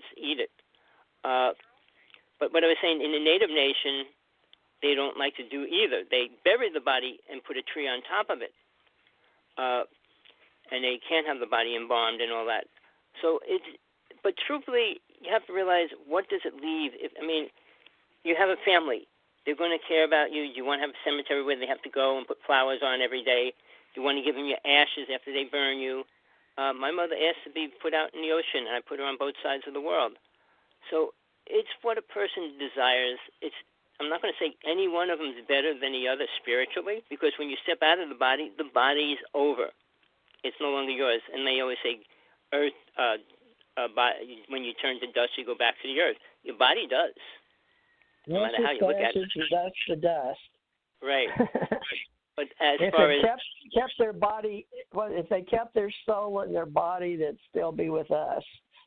let's eat it. But what I was saying, in the native nation, they don't like to do either. They bury the body and put a tree on top of it. And they can't have the body embalmed and all that. So but truthfully, you have to realize, what does it leave? You have a family. They're going to care about you. You want to have a cemetery where they have to go and put flowers on every day. You want to give them your ashes after they burn you. My mother asked to be put out in the ocean, and I put her on both sides of the world. So it's what a person desires. I'm not going to say any one of them is better than the other spiritually, because when you step out of the body's over. It's no longer yours. And they always say, earth, when you turn to dust, you go back to the earth. Your body does. No matter how you look at it. Dust to dust. Right. But as if far they as kept their body, if they kept their soul in their body, they'd still be with us,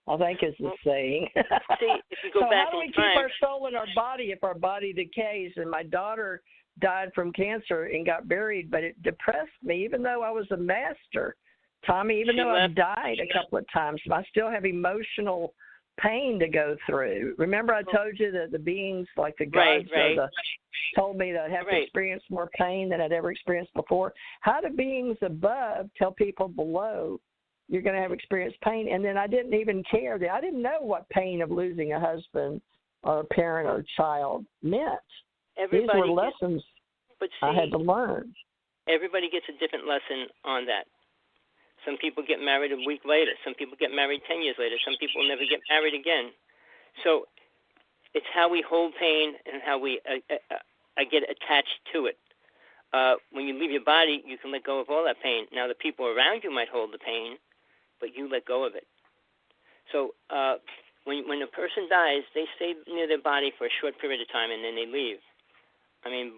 I think is the saying. See, if you go so back how do we in keep time, our soul in our body if our body decays? And my daughter died from cancer and got buried, but it depressed me, even though I was a master. Tommy, even though I've died a couple of times, I still have emotional pain to go through. Remember I told you that the beings, like the gods, told me that I'd have to experience more pain than I'd ever experienced before. How do beings above tell people below you're going to have experienced pain? And then I didn't even care. I didn't know what pain of losing a husband or a parent or a child meant. These were lessons I had to learn. Everybody gets a different lesson on that. Some people get married a week later. Some people get married 10 years later. Some people never get married again. So it's how we hold pain and how we get attached to it. When you leave your body, you can let go of all that pain. Now, the people around you might hold the pain, but you let go of it. So when a person dies, they stay near their body for a short period of time, and then they leave.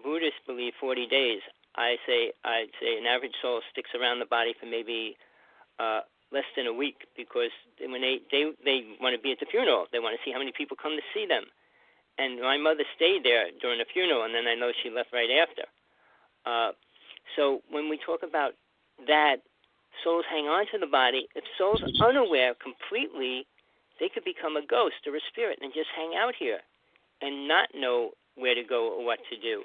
Buddhists believe 40 days. I'd say an average soul sticks around the body for maybe less than a week, because when they want to be at the funeral, they want to see how many people come to see them. And my mother stayed there during the funeral, and then I know she left right after. So when we talk about that, souls hang on to the body. If souls are unaware completely, they could become a ghost or a spirit and just hang out here and not know where to go or what to do.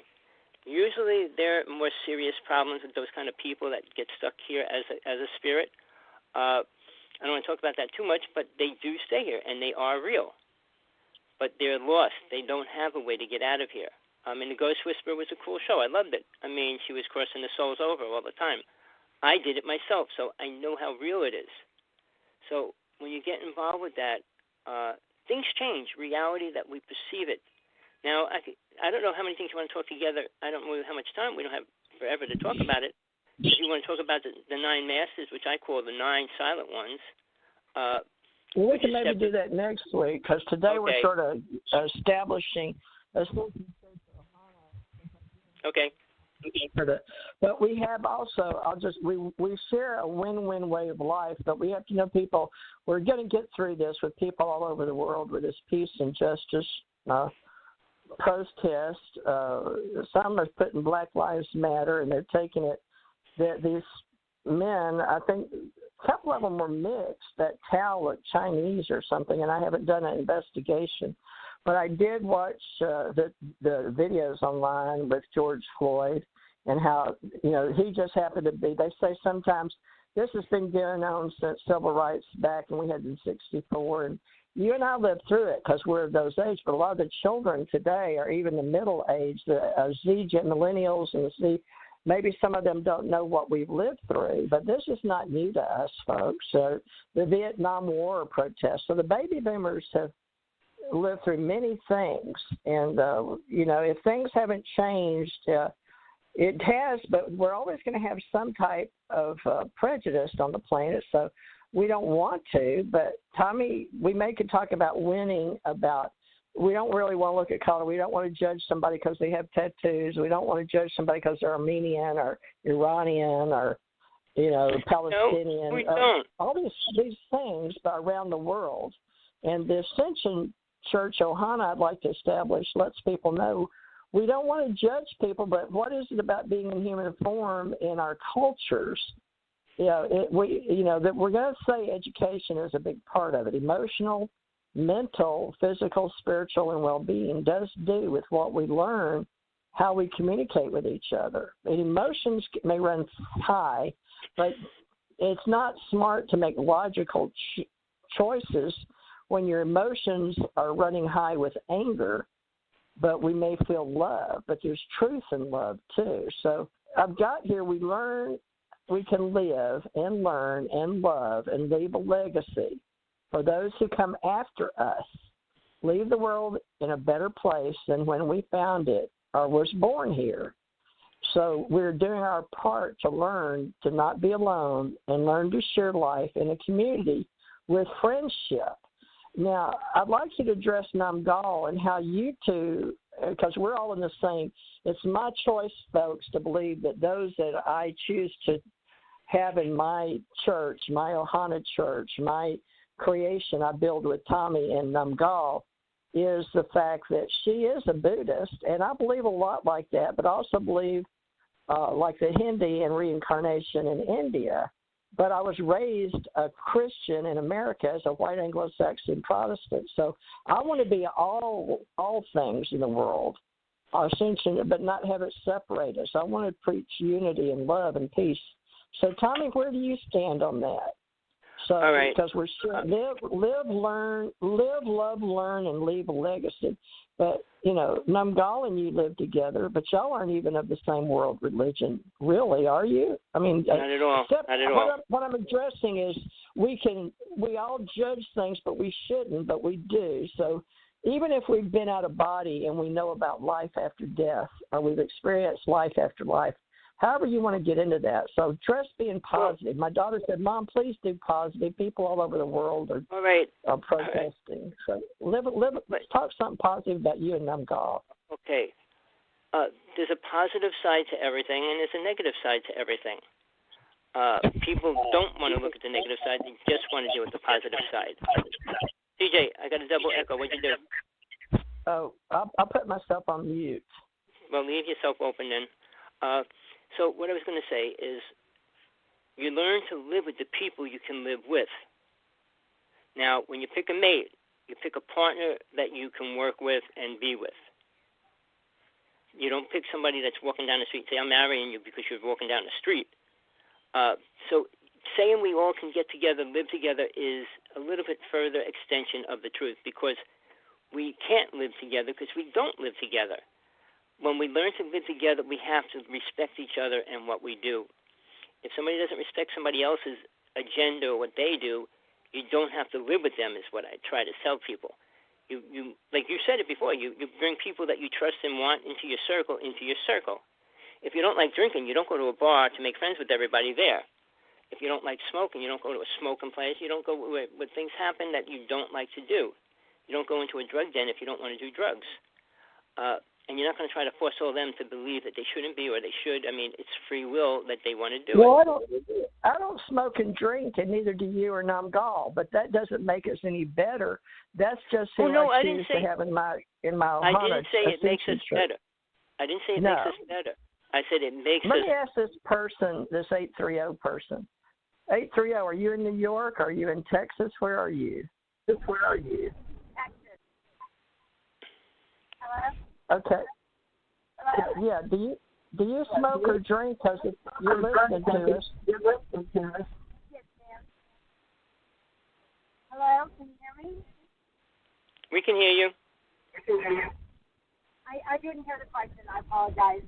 Usually there are more serious problems with those kind of people that get stuck here as a spirit. I don't want to talk about that too much, but they do stay here, and they are real. But they're lost. They don't have a way to get out of here. The Ghost Whisperer was a cool show. I loved it. She was crossing the souls over all the time. I did it myself, so I know how real it is. So when you get involved with that, things change, reality that we perceive it. Now, I don't know how many things you want to talk together. I don't know how much time. We don't have forever to talk about it. If you want to talk about the 9 masters, which I call the 9 silent ones. Well, we can maybe do that next week, because today we're sort of establishing Ascension. Okay. But we have also, we share a win-win way of life, but we have to know people, we're going to get through this with people all over the world with this peace and justice protest. Some are putting Black Lives Matter, and they're taking it that these men, I think a couple of them were mixed, that Tao looked Chinese or something, and I haven't done an investigation. But I did watch the videos online with George Floyd, and how, he just happened to be, they say sometimes this has been going on since civil rights back, and we had in 1964, and you and I lived through it because we're of those age, but a lot of the children today are even the middle age, the Z millennials and the Z. Maybe some of them don't know what we've lived through, but this is not new to us, folks. So the Vietnam War protests. So the baby boomers have lived through many things, and if things haven't changed, it has. But we're always going to have some type of prejudice on the planet. So we don't want to. But Tommy, we could talk about winning. We don't really want to look at color. We don't want to judge somebody because they have tattoos. We don't want to judge somebody because they're Armenian or Iranian or, Palestinian. No, we don't. All these things around the world. And the Ascension Church, Ohana, I'd like to establish, lets people know we don't want to judge people, but what is it about being in human form in our cultures? That we're going to say education is a big part of it, emotional, mental, physical, spiritual, and well-being does do with what we learn, how we communicate with each other. And emotions may run high, but it's not smart to make logical choices when your emotions are running high with anger, but we may feel love. But there's truth in love, too. So I've got here, we learn we can live and learn and love and leave a legacy for those who come after us, leave the world in a better place than when we found it or was born here. So we're doing our part to learn to not be alone and learn to share life in a community with friendship. Now, I'd like you to address Namgal and how you two, because we're all in the same, it's my choice, folks, to believe that those that I choose to have in my church, my Ohana church, my creation I build with Tommy and Namgal, is the fact that she is a Buddhist, and I believe a lot like that, but I also believe like the Hindi and reincarnation in India. But I was raised a Christian in America as a white Anglo-Saxon Protestant, so I want to be all things in the world, Ascension, but not have it separate us. I want to preach unity and love and peace. So, Tommy, where do you stand on that? So, all right. Because we're live, learn, love, learn, and leave a legacy. But, you know, Namgal and you live together, but y'all aren't even of the same world religion, really, are you? I mean, not at all. Not at all. What I'm addressing is we all judge things, but we shouldn't, but we do. So even if we've been out of body and we know about life after death, or we've experienced life after life, however you want to get into that. So just being positive. My daughter said, Mom, please do positive. People all over the world are protesting. So let's talk something positive about you and Namgal. Okay. There's a positive side to everything, and there's a negative side to everything. People don't want to look at the negative side. They just want to deal with the positive side. TJ, I got a double echo. What'd you do? Oh, I'll put myself on mute. Well, leave yourself open then. So what I was going to say is you learn to live with the people you can live with. Now, when you pick a mate, you pick a partner that you can work with and be with. You don't pick somebody that's walking down the street and say, I'm marrying you because you're walking down the street. So saying we all can get together, live together is a little bit further extension of the truth, because we can't live together because we don't live together. When we learn to live together, we have to respect each other and what we do. If somebody doesn't respect somebody else's agenda or what they do, you don't have to live with them, is what I try to tell people. You like you said it before, you bring people that you trust and want into your circle. If you don't like drinking, you don't go to a bar to make friends with everybody there. If you don't like smoking, you don't go to a smoking place. You don't go where things happen that you don't like to do. You don't go into a drug den if you don't want to do drugs. And you're not going to try to force all them to believe that they shouldn't be or they should. I mean, it's free will that they want to do it. I don't smoke and drink, and neither do you or Namgal, but that doesn't make us any better. That's just who I choose to have in my Ohana. I didn't say it makes us better. I didn't say it makes us better. I said it makes us... Let me ask this person, this 830 person. 830, are you in New York? Are you in Texas? Where are you? Texas. Hello? Okay. Yeah. Do you smoke or drink? Because you're listening to us. Yes, ma'am. Hello. Can you hear me? We can hear you. I didn't hear the question. I apologize.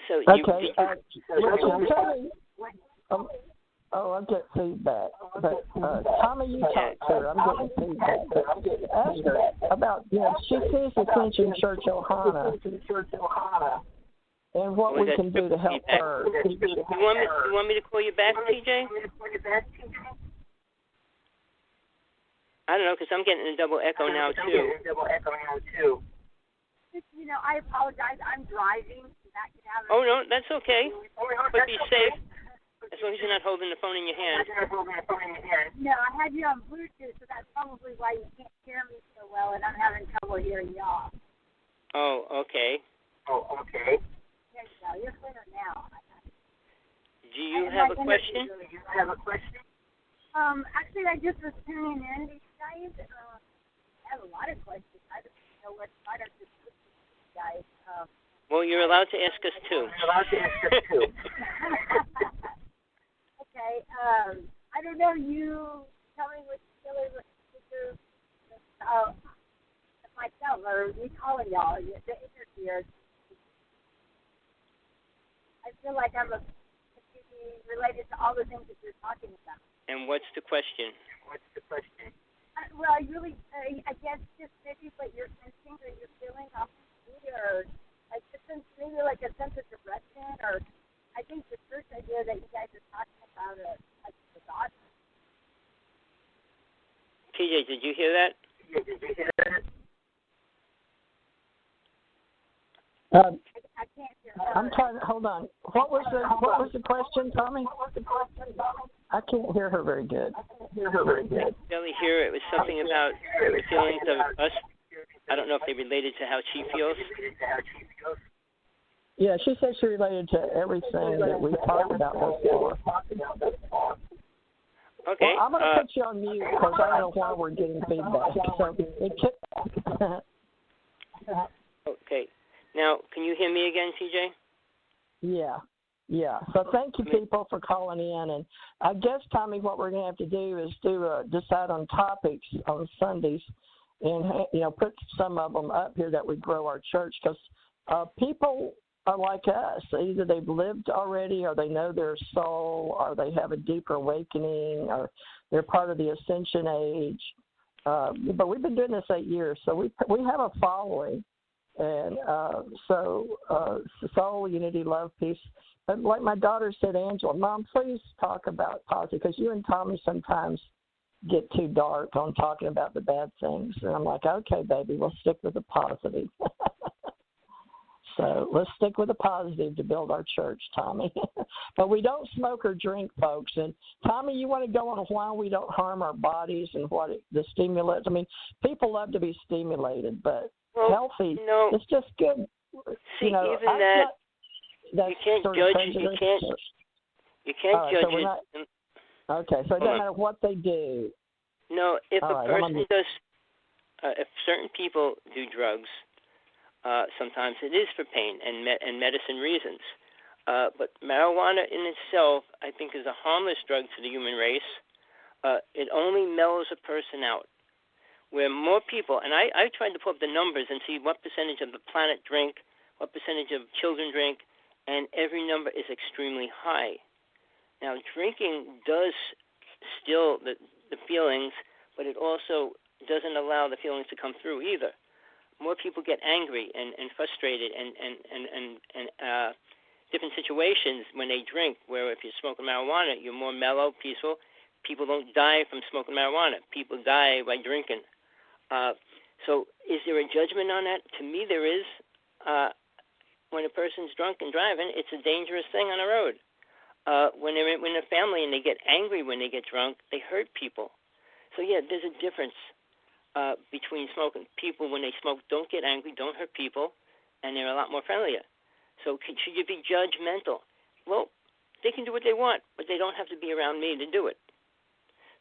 So okay. I get feedback. But Tommy, you talk to her. I'm getting feedback. But ask her about, she sees Ascension Church Ohana and what we can do to help her. You want me to call you back, TJ? I don't know, because I'm getting a double echo now, too. I apologize. I'm driving. Oh, no, that's okay. But be safe. As long as you're not holding the phone in your hand. No, I had you on Bluetooth, so that's probably why you can't hear me so well, and I'm having trouble hearing y'all. Oh, okay. There you go. You're clearer now. Do you have a question? Actually, I just was tuning in to you guys. I have a lot of questions. I don't know what to start with you guys. Well, you're allowed to ask us too. Okay. I don't know. You tell me what you feel is myself, or me calling y'all, the interviewers. I feel like I'm related to all the things that you're talking about. And what's the question? Well, I guess just maybe what you're sensing or you're feeling off of me, or like maybe like a sense of direction, or I think the first idea that you guys are talking about like the God. TJ, did you hear that? I can't hear. I'm trying. Hold on. What was the question, Tommy? I can't hear her very good. I barely hear it. It was something about the feelings of us. I don't know if they related to how she feels. Yeah, she said she related to everything that we talked about before. Okay. Well, I'm going to put you on mute because I don't know why we're getting feedback. So Okay. Now, can you hear me again, TJ? Yeah. So thank you, people, for calling in. And I guess, Tommy, what we're going to have to do is decide on topics on Sundays and, put some of them up here that would grow our church, because people are like us. Either they've lived already, or they know their soul, or they have a deeper awakening, or they're part of the Ascension age. But we've been doing this 8 years, so we have a following. And soul, unity, love, peace. But like my daughter said, Angela, Mom, please talk about positive, because you and Tommy sometimes get too dark on talking about the bad things. And I'm like, okay, baby, we'll stick with the positive. So let's stick with the positive to build our church, Tommy. But we don't smoke or drink, folks. And Tommy, you want to go on why we don't harm our bodies and the stimulants? I mean, people love to be stimulated, but healthy. It's just good. See, even that you can't judge. You can't judge it. Okay, so it doesn't matter what they do. No, if a person does, if certain people do drugs, sometimes it is for pain and medicine reasons. But marijuana in itself, I think, is a harmless drug to the human race. It only mellows a person out. Where more people, and I tried to pull up the numbers and see what percentage of the planet drink, what percentage of children drink, and every number is extremely high. Now, drinking does still the feelings, but it also doesn't allow the feelings to come through either. More people get angry and frustrated and different situations when they drink, where if you're smoking marijuana, you're more mellow, peaceful. People don't die from smoking marijuana. People die by drinking. So is there a judgment on that? To me, there is. When a person's drunk and driving, it's a dangerous thing on the road. When they're in a family and they get angry when they get drunk, they hurt people. So, yeah, there's a difference between smoking. People, when they smoke, don't get angry, don't hurt people, and they're a lot more friendlier. So should you be judgmental? Well, they can do what they want, but they don't have to be around me to do it.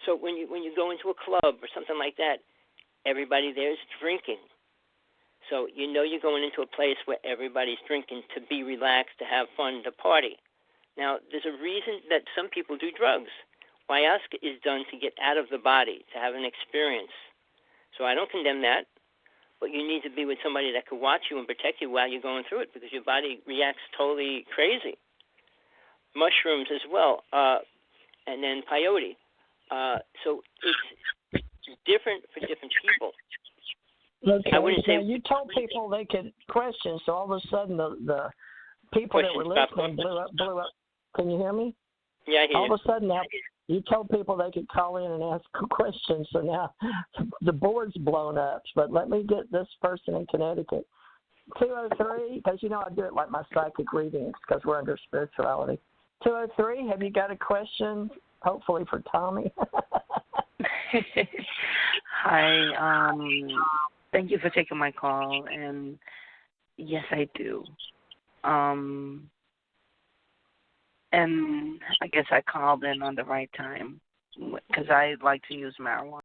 So when you go into a club or something like that, everybody there is drinking. So you're going into a place where everybody's drinking to be relaxed, to have fun, to party. Now, there's a reason that some people do drugs. Ayahuasca is done to get out of the body, to have an experience. So I don't condemn that, but you need to be with somebody that can watch you and protect you while you're going through it, because your body reacts totally crazy. Mushrooms as well, and then peyote. So it's different for different people. Okay. I wouldn't say you told people they could question, so all of a sudden the people that were listening blew up. Can you hear me? Yeah, I hear you. All of a sudden now you told people they could call in and ask questions, so now the board's blown up. But let me get this person in Connecticut. 203, because I do it like my psychic readings because we're under spirituality. 203, have you got a question? Hopefully for Tommy. Hi. Thank you for taking my call, and yes, I do. And I guess I called in on the right time. because I like to use marijuana.